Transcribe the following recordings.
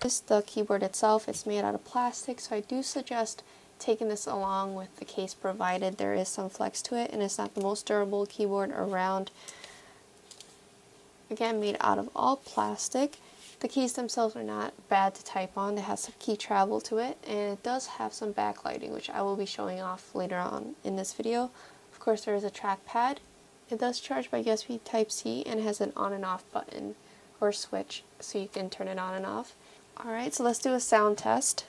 The keyboard itself is made out of plastic, so I do suggest taking this along with the case, provided there is some flex to it and it's not the most durable keyboard around. Again, made out of all plastic. The keys themselves are not bad to type on. They have some key travel to it, and it does have some backlighting, which I will be showing off later on in this video. Of course, there is a trackpad. It does charge by USB Type-C and has an on and off button or switch, so you can turn it on and off. Alright, so let's do a sound test.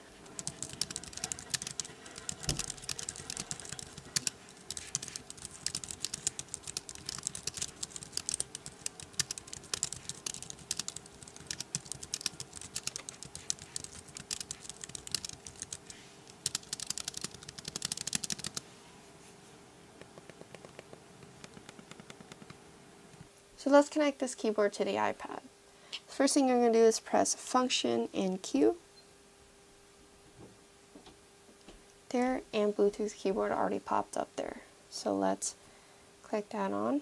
So let's connect this keyboard to the iPad. First thing you're going to do is press Function and Q. There, and Bluetooth keyboard already popped up there. So let's click that on.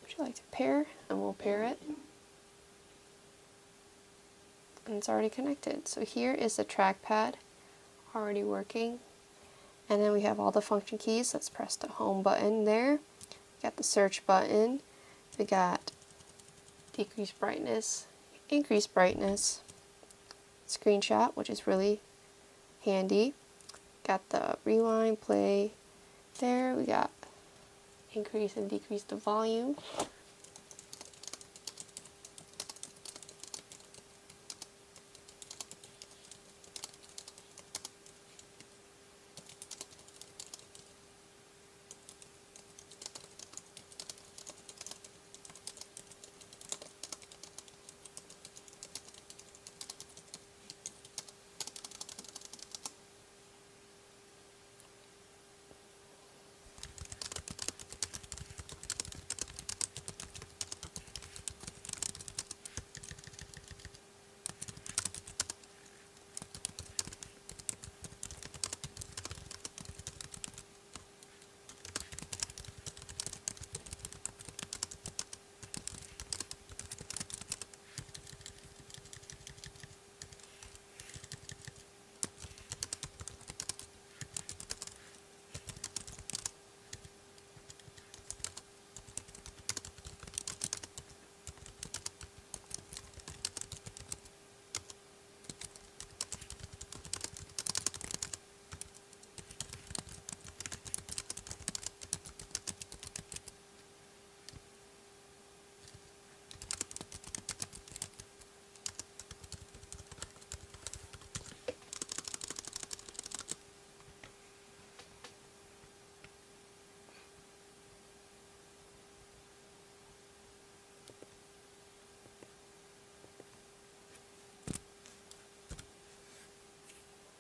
Would you like to pair? And we'll pair it. And it's already connected. So here is the trackpad already working. And then we have all the function keys. Let's press the home button there. We got the search button. We got decrease brightness, increase brightness, screenshot, which is really handy. Got the rewind, play there. We got increase and decrease the volume.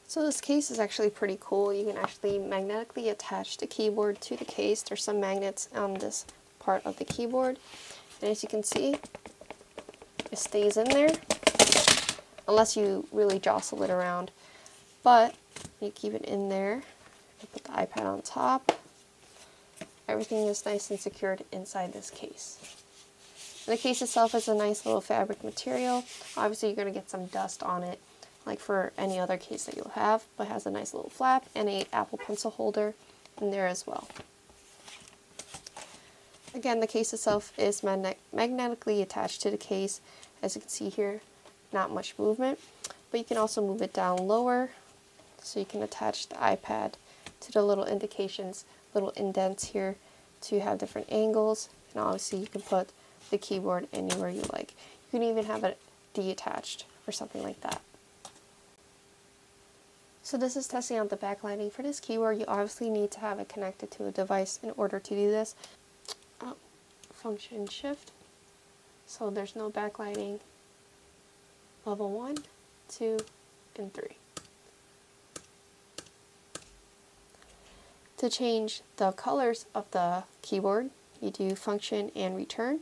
So this case is actually pretty cool. You can actually magnetically attach the keyboard to the case. There's some magnets on this part of the keyboard. And as you can see, it stays in there unless you really jostle it around. But you keep it in there and put the iPad on top. Everything is nice and secured inside this case. And the case itself is a nice little fabric material. Obviously you're going to get some dust on it, like for any other case that you'll have, but it has a nice little flap and a Apple pencil holder in there as well. Again, the case itself is magnetically attached to the case. As you can see here, not much movement, but you can also move it down lower, so you can attach the iPad to the little indications, little indents here to have different angles, and obviously you can put the keyboard anywhere you like. You can even have it detached or something like that. So this is testing out the backlighting. For this keyboard, you obviously need to have it connected to a device in order to do this. Function shift. So there's no backlighting. Level 1, 2, and 3. To change the colors of the keyboard, you do function and return.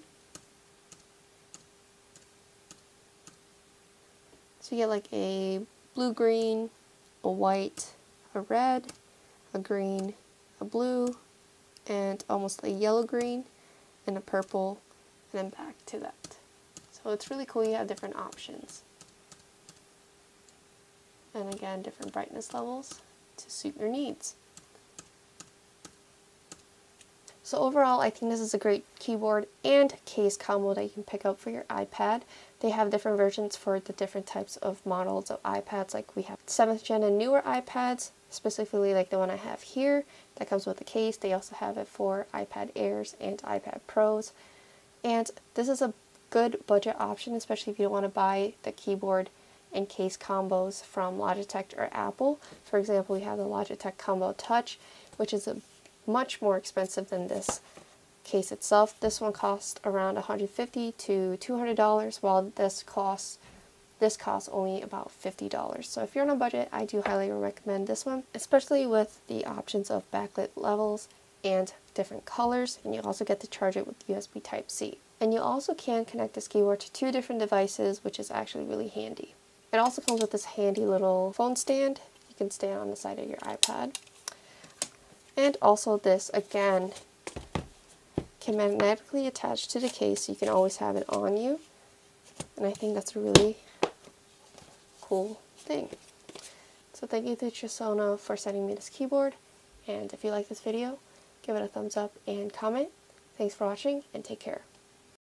So you get like a blue-green, a white, a red, a green, a blue, and almost a yellow-green, and a purple, and then back to that. So So it's really cool, you have different options. And again, different brightness levels to suit your needs. So overall, I think this is a great keyboard and case combo that you can pick up for your iPad. They have different versions for the different types of models of iPads. Like we have 7th gen and newer iPads, specifically like the one I have here that comes with a case. They also have it for iPad Airs and iPad Pros. And this is a good budget option, especially if you don't want to buy the keyboard and case combos from Logitech or Apple. For example, we have the Logitech Combo Touch, which is much more expensive than this case itself. This one costs around $150 to $200, while this costs only about $50. So if you're on a budget, I do highly recommend this one, especially with the options of backlit levels and different colors, and you also get to charge it with USB Type-C. And you also can connect this keyboard to 2 different devices, which is actually really handy. It also comes with this handy little phone stand you can stand on the side of your iPad. And also this, again, can magnetically attach to the case, so you can always have it on you. And I think that's a really cool thing. So thank you to Chesona for sending me this keyboard. And if you like this video, give it a thumbs up and comment. Thanks for watching, and take care.